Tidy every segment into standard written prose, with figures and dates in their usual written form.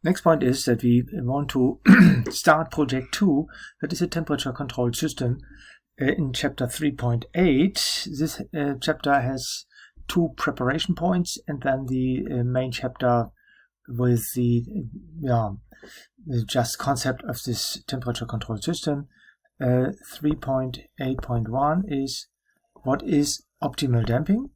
Next point is that we want to start project 2, that is a temperature controlled system in chapter 3.8. This chapter has 2 preparation points and then the main chapter with the just concept of this temperature controlled system. 3.8.1 is what is optimal damping,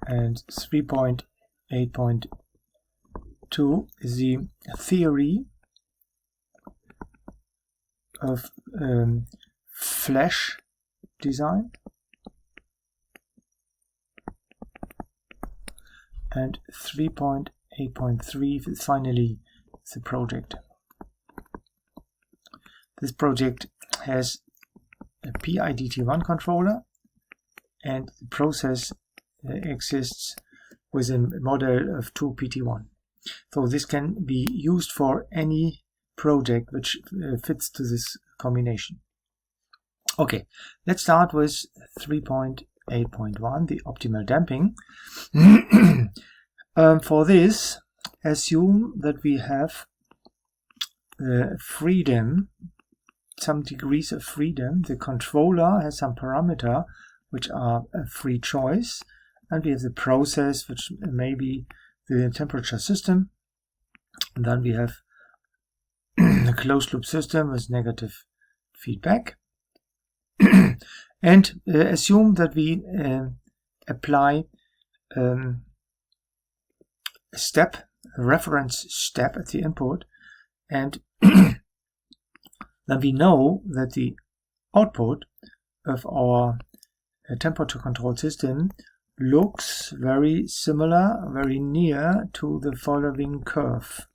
and 3.8.2 is the theory of flash design, and 3.8.3 is finally the project. This project has a PIDT1 controller, and the process exists with a model of 2 PT1. So this can be used for any project which fits to this combination. Okay, let's start with 3.8.1, the optimal damping. For this, assume that we have freedom, some degrees of freedom. The controller has some parameter which are a free choice, and we have the process which may be the temperature system, and then we have a closed loop system with negative feedback. And assume that we apply a reference step at the input, and then we know that the output of our temperature control system looks very similar, very near to the following curve.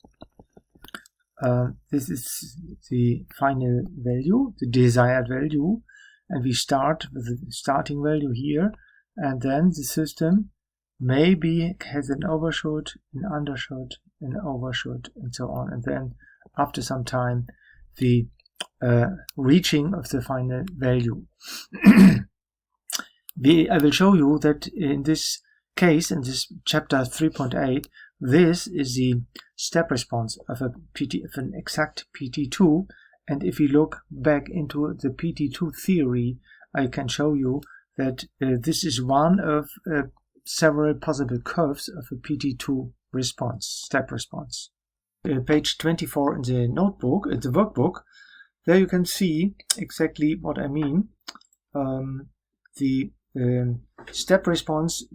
This is the final value, the desired value, and we start with the starting value here, and then the system maybe has an overshoot, an undershoot, an overshoot, and so on, and then after some time the reaching of the final value. I will show you that in this case, in this chapter 3.8, this is the step response of an exact PT2, and if we look back into the PT2 theory, I can show you that this is one of several possible curves of a PT2 response, step response. Page 24 in the notebook, in the workbook, there you can see exactly what I mean. The step response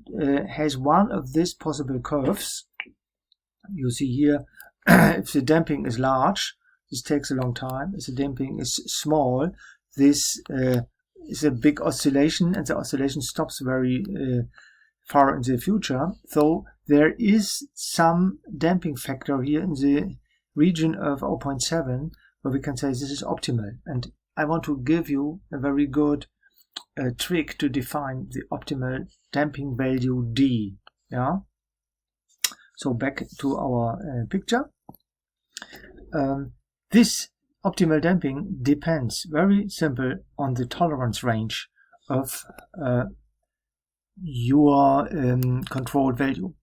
has one of these possible curves. You see here, if the damping is large, this takes a long time. If the damping is small, this is a big oscillation, and the oscillation stops very far in the future. So there is some damping factor here in the region of 0.7, where we can say this is optimal. And I want to give you a very good trick to define the optimal damping value D. Yeah. So back to our picture. This optimal damping depends, very simple, on the tolerance range of your control value.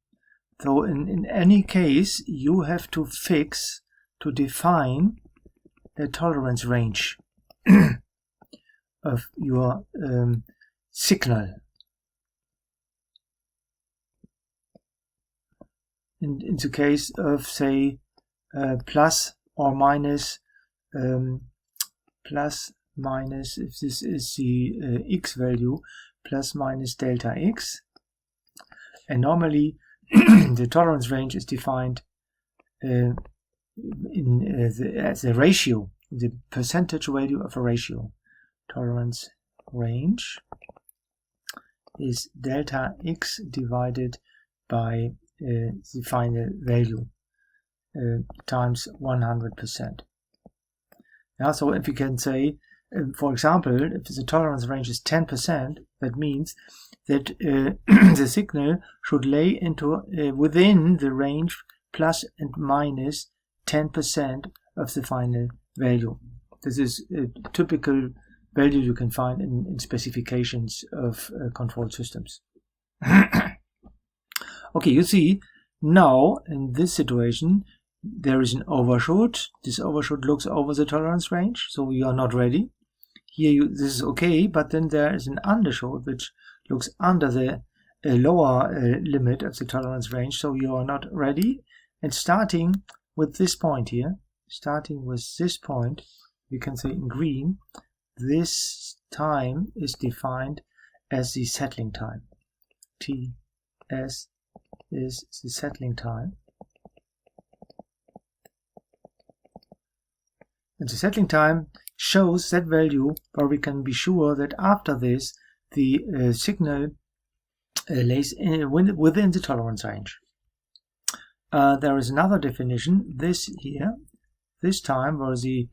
So in any case, you have to define a tolerance range of your signal. In the case of, say, plus or minus, if this is the x value, plus minus delta x. And normally the tolerance range is defined as a ratio, the percentage value of a ratio. Tolerance range is delta x divided by the final value times 100%. Yeah, so if we can say, for example, if the tolerance range is 10%, that means that the signal should lay into within the range plus and minus 10% of the final value. This is a typical value you can find in specifications of control systems. Okay, you see Now, in this situation, there is an overshoot. This overshoot looks over the tolerance range, so you are not ready. Here, this is okay, but then there is an undershoot, which looks under the lower limit of the tolerance range, so you are not ready. And starting with this point here, we can say in green, this time is defined as the settling time. TS is the settling time. And the settling time shows that value where we can be sure that after this the signal lays within the tolerance range. There is another definition, this here, this time where the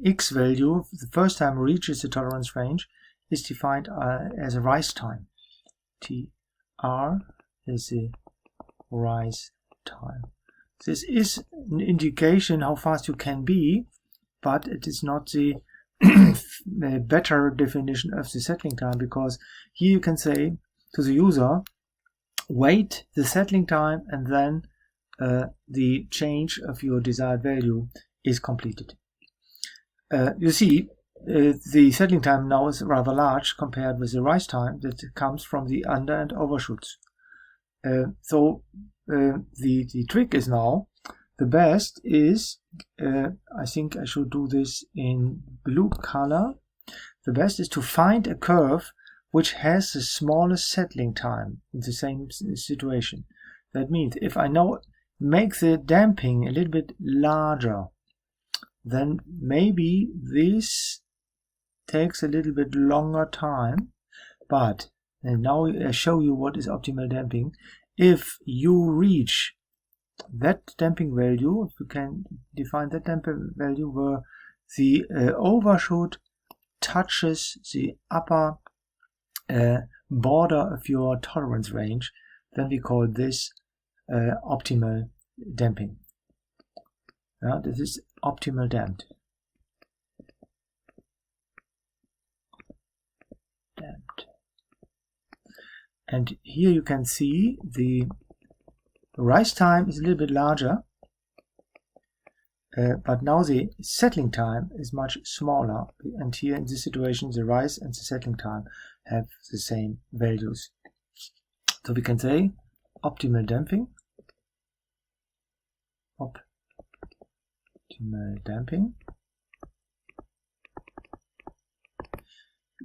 x value the first time reaches the tolerance range is defined as a rise time. TR is the rise time. This is an indication how fast you can be, but it is not the better definition of the settling time, because here you can say to the user, wait the settling time and then the change of your desired value is completed. You see, the settling time now is rather large compared with the rise time that comes from the under and overshoots. So the trick is now, the best is, I think I should do this in blue color. The best is to find a curve which has the smallest settling time in the same situation. That means if I now make the damping a little bit larger, then maybe this takes a little bit longer time. But and now I show you what is optimal damping. If you reach that damping value, if you can define that damping value where the overshoot touches the upper border of your tolerance range, then we call this optimal damping. This is optimal damped. And here you can see the rise time is a little bit larger, but now the settling time is much smaller, and here in this situation the rise and the settling time have the same values. So we can say optimal damping,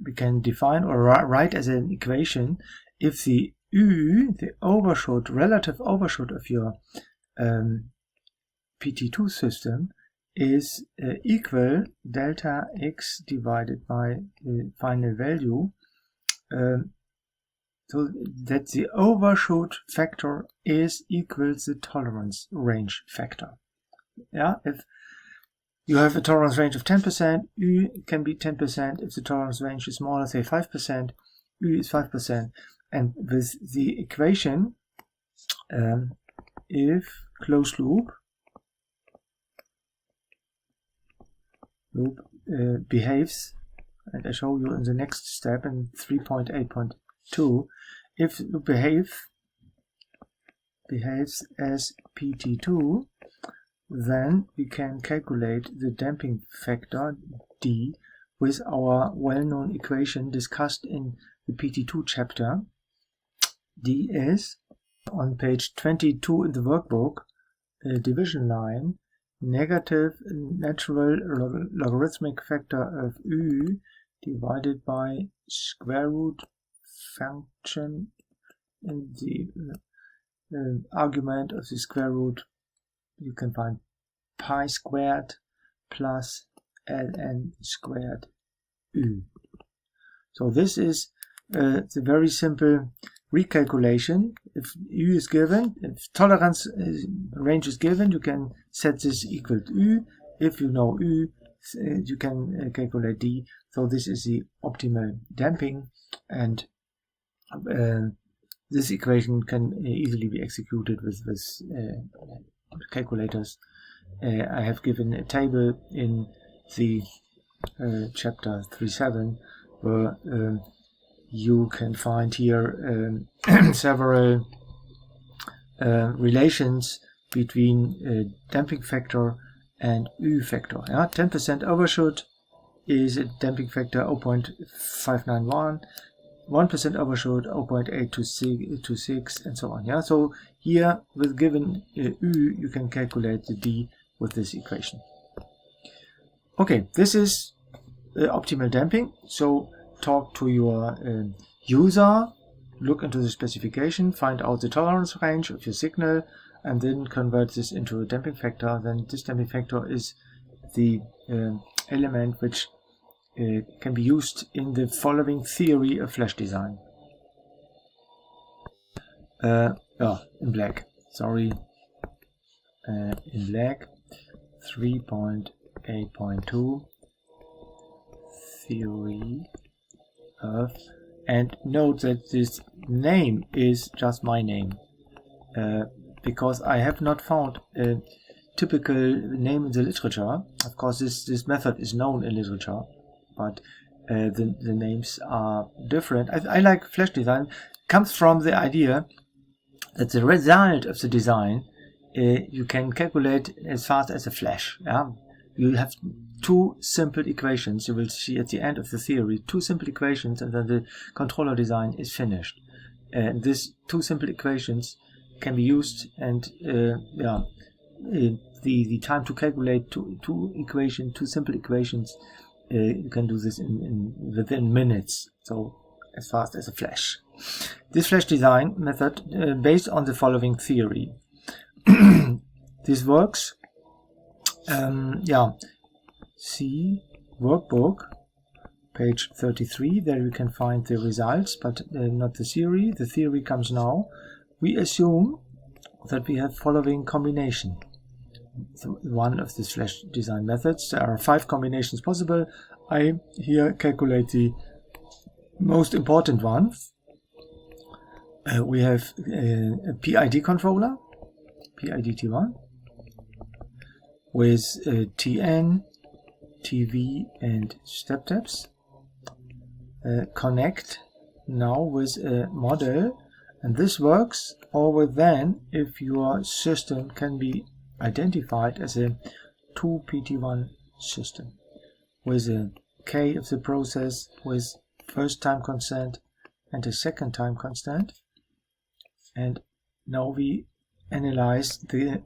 we can define or write as an equation if the U, the overshoot, relative overshoot of your PT2 system is equal delta x divided by the final value, so that the overshoot factor is equal to the tolerance range factor. If you have a tolerance range of 10%, U can be 10%. If the tolerance range is smaller, say 5%, U is 5%. And with the equation, if closed loop behaves, and I show you in the next step in 3.8.2, if loop behaves as PT2, then we can calculate the damping factor D with our well-known equation discussed in the PT2 chapter. D is, on page 22 in the workbook, a division line, negative natural logarithmic factor of U divided by square root function in the argument of the square root. You can find pi squared plus ln squared U. So this is the very simple recalculation. If U is given, if tolerance range is given, you can set this equal to U. If you know U, you can calculate D. So this is the optimal damping, and this equation can easily be executed with calculators. I have given a table in the chapter 3.7 where you can find here several relations between damping factor and U factor. 10% overshoot is a damping factor 0.591, 1% overshoot 0.826, and so on. So here with given U, you can calculate the D with this equation. Okay, this is optimal damping. So talk to your user, look into the specification, find out the tolerance range of your signal, and then convert this into a damping factor. Then this damping factor is the element which can be used in the following theory of flash design. In black, sorry, in black, 3.8.2 theory of, and note that this name is just my name, because I have not found a typical name in the literature. Of course, this method is known in literature, but the names are different. I like flash design. Comes from the idea that the result of the design you can calculate as fast as a flash. You have two simple equations. You will see at the end of the theory two simple equations, and then the controller design is finished. These two simple equations can be used, and the time to calculate two simple equations, you can do this within minutes, so as fast as a flash. This flash design method based on the following theory. This works. See workbook, page 33. There you can find the results, but not the theory. The theory comes now. We assume that we have following combination. So one of these flash design methods. There are 5 combinations possible. I here calculate the most important ones. We have a PID controller, PID-T1, with TN, TV, and step taps. Connect now with a model, and this works only then if your system can be identified as a 2PT1 system with a K of the process with first time constant and a second time constant. And now we analyze the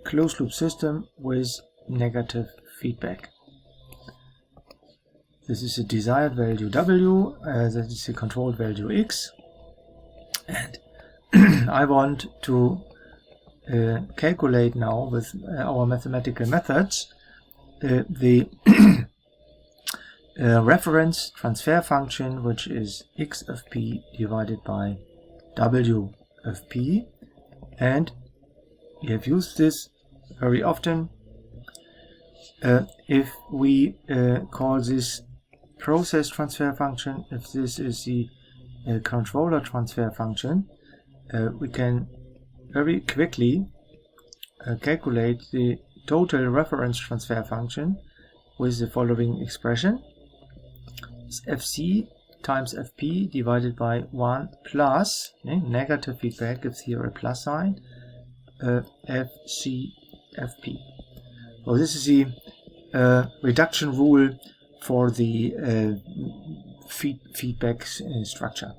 closed loop system with negative feedback. This is a desired value W, that is a controlled value X, and I want to calculate now with our mathematical methods the reference transfer function, which is x of p divided by w of p, and we have used this very often. If we call this process transfer function, if this is the controller transfer function, we can very quickly calculate the total reference transfer function with the following expression. It's fc times fp divided by 1 plus, negative feedback gives here a plus sign, fc fp. So this is the reduction rule for the feedback structure.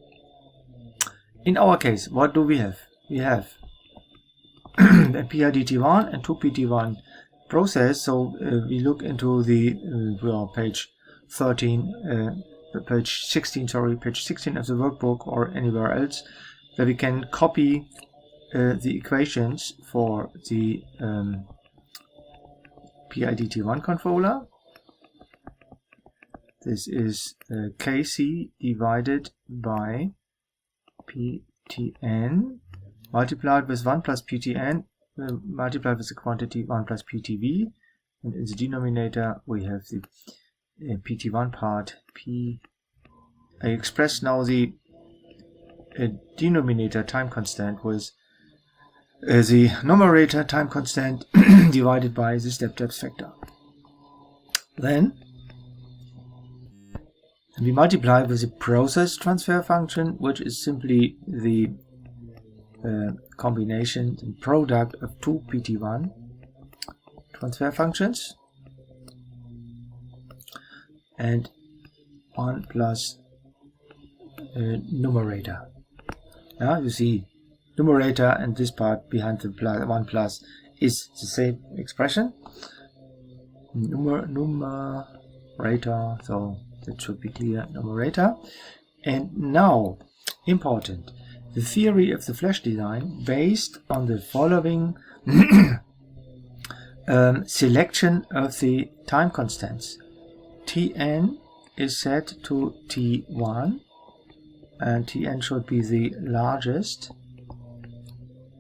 In our case, what do we have? We have a PID-T1 and 2PT1 process. So we look into the page 13, page 16, sorry, page 16 of the workbook or anywhere else, where we can copy the equations for the PID-T1 controller. This is Kc divided by Ptn multiplied with 1 plus Ptn multiplied with the quantity 1 plus Ptv, and in the denominator we have the Pt1 part P. I express now the denominator time constant with the numerator time constant divided by the step depth factor. Then we multiply with the process transfer function, which is simply the combination, the product of two PT1 transfer functions and 1 plus numerator. Now you see numerator and this part behind the 1 plus is the same expression. Numerator, so that should be clear, numerator. And now, important, the theory of the flash design based on the following selection of the time constants. Tn is set to T1 and Tn should be the largest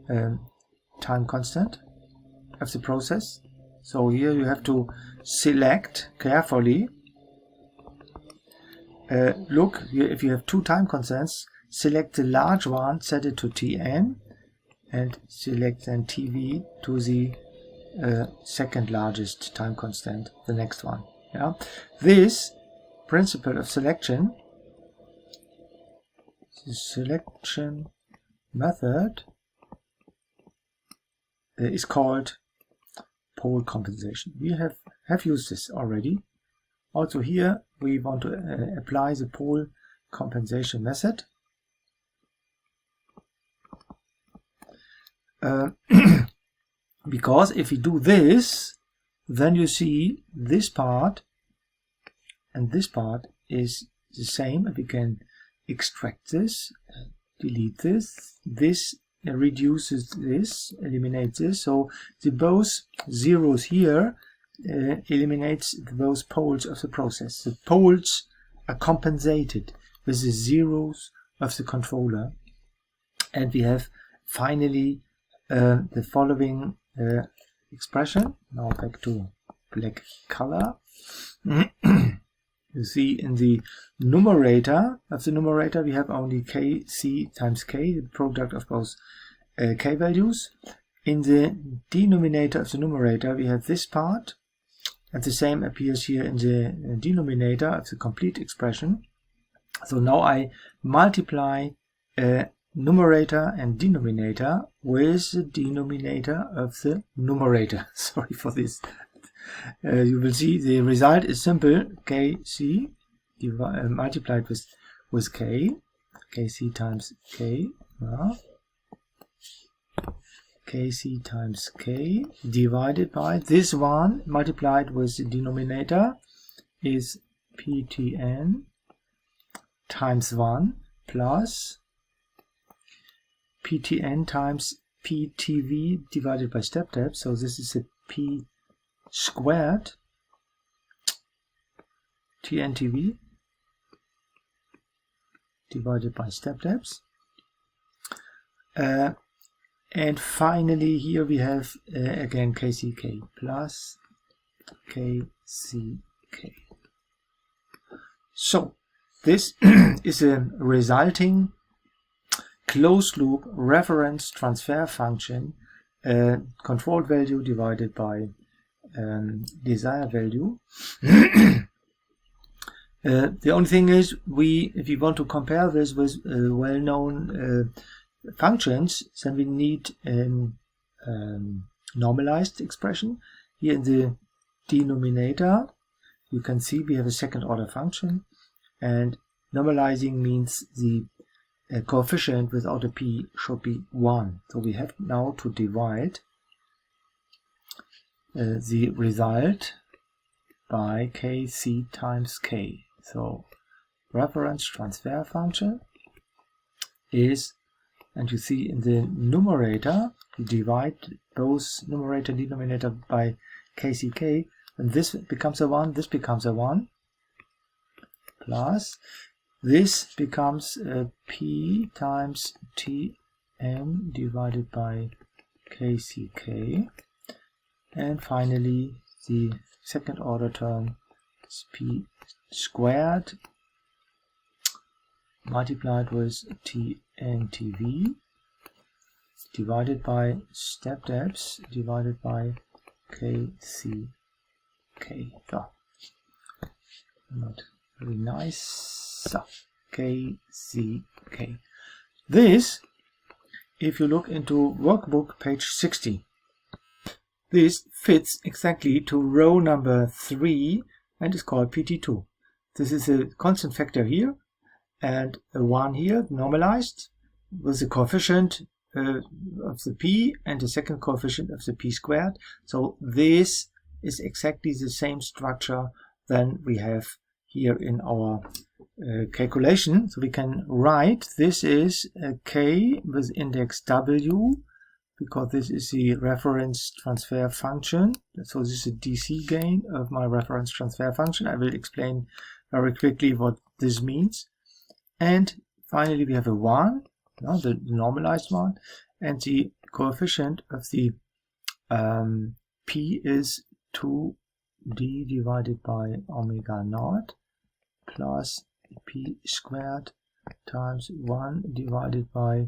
time constant of the process. So here you have to select carefully. Look, if you have two time constants, select the large one, set it to Tn, and select then Tv to the second largest time constant, the next one. Yeah, this principle of selection, the selection method, is called pole compensation. We have used this already. Also here we want to apply the pole compensation method. Because if we do this, then you see this part and this part is the same, and we can extract this, delete this, this reduces this, eliminates this, so the both zeros here eliminates those poles of the process. The poles are compensated with the zeros of the controller, and we have finally the following expression. Now back to black color. You see in the numerator of the numerator we have only kc times k, the product of both k values. In the denominator of the numerator we have this part, and the same appears here in the denominator of the complete expression. So now I multiply numerator and denominator with the denominator of the numerator. Sorry for this. You will see the result is simple. Kc multiplied with k, kc times k, kc times k divided by this one multiplied with the denominator is ptn times 1 plus ptn times ptv divided by step depth. So this is a p squared tntv divided by step depths. And finally here we have again kck plus kck. So this is a resulting closed loop reference transfer function, control value divided by desired value. The only thing is, if we want to compare this with well-known functions, then we need normalized expression. Here in the denominator you can see we have a second order function, and normalizing means the coefficient without a p should be 1. So we have now to divide the result by kc times k. So reference transfer function is, and you see in the numerator you divide both numerator and denominator by kck, and this becomes a 1, this becomes a 1, plus this becomes p times tm divided by kck, and finally the second order term is p squared multiplied with tntv divided by step depths divided by kck. So, not very nice. So, kck. This if you look into workbook page 60. This fits exactly to row number 3 and is called PT2. This is a constant factor here and a 1 here, normalized, with the coefficient of the p and the second coefficient of the p squared. So this is exactly the same structure than we have here in our calculation. So we can write this is a k with index w, because this is the reference transfer function. So this is a DC gain of my reference transfer function. I will explain very quickly what this means. And finally we have a 1, the normalized one, and the coefficient of the p is 2d divided by omega naught plus p squared times 1 divided by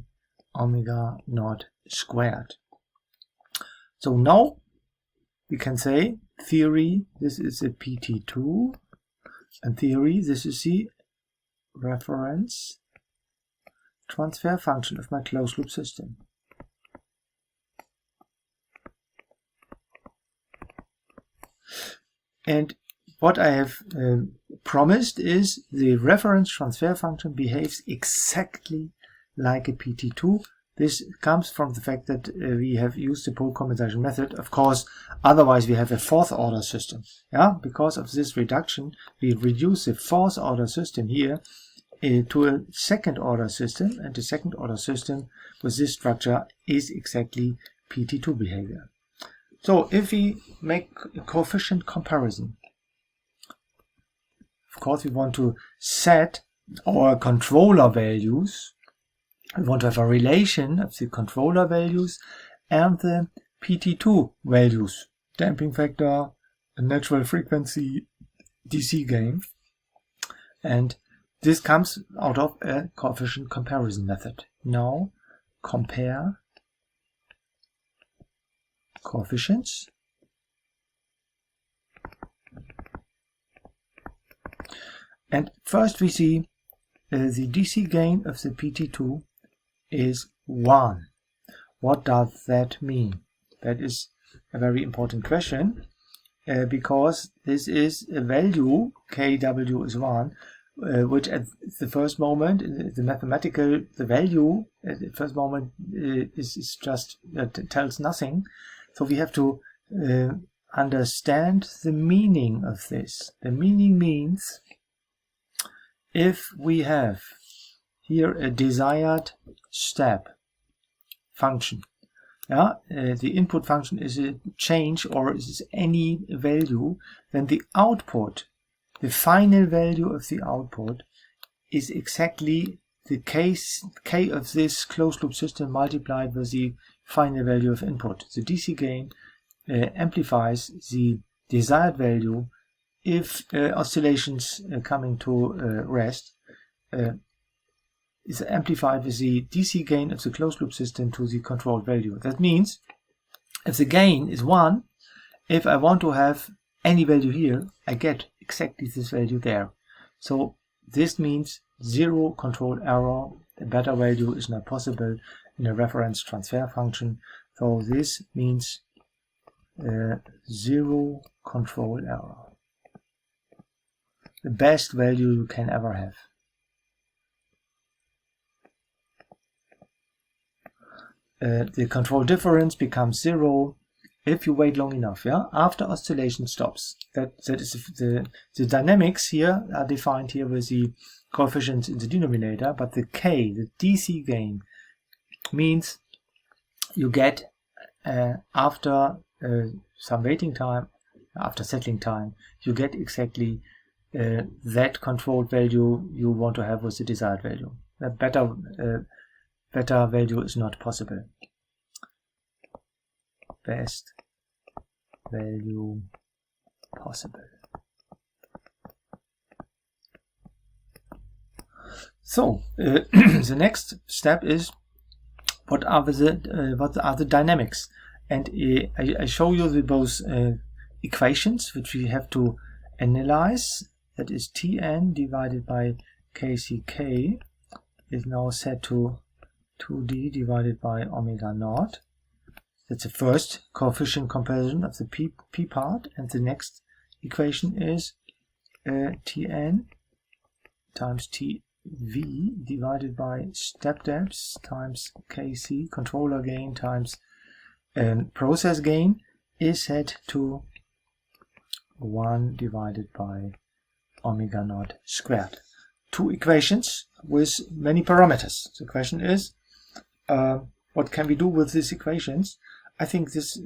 omega naught squared. So now we can say theory, this is a PT2, and theory, this is the reference transfer function of my closed loop system. And what I have promised is the reference transfer function behaves exactly like a PT2. This comes from the fact that we have used the pole compensation method. Of course, otherwise we have a fourth order system. Yeah, because of this reduction, we reduce the fourth order system here to a second order system, and the second order system with this structure is exactly PT2 behavior. So if we make a coefficient comparison, of course we want to set our controller values. We want to have a relation of the controller values and the PT2 values, damping factor, natural frequency, DC gain, and this comes out of a coefficient comparison method. Now compare coefficients and first we see the DC gain of the PT2 is 1. What does that mean? That is a very important question because this is a value, kW is 1, which at the first moment, the mathematical, the value at the first moment is just, tells nothing. So we have to understand the meaning of this. The meaning means if we have here a desired step function, the input function is a change or is any value, then the output, the final value of the output is exactly the k of this closed loop system multiplied with the final value of input. The DC gain amplifies the desired value if oscillations coming to rest is amplified with the DC gain of the closed loop system to the controlled value. That means if the gain is 1, if I want to have any value here, I get exactly this value there. So this means 0 control error. A better value is not possible in a reference transfer function. So this means 0 control error. The best value you can ever have. The control difference becomes 0 if you wait long enough, after oscillation stops. That is the dynamics here are defined here with the coefficients in the denominator, but the k, the DC gain, means you get after some waiting time, after settling time, you get exactly that controlled value you want to have with the desired value. A better value is not possible. Best value possible. So the next step is what are the dynamics, and I show you the both equations which we have to analyze. That is Tn divided by kck is now set to 2d divided by omega naught. That's the first coefficient comparison of the p part, and the next equation is Tn times Tv divided by step depth times Kc, controller gain times process gain, is set to 1 divided by omega naught squared. Two equations with many parameters. The question is, what can we do with these equations? I think this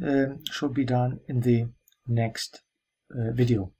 should be done in the next video.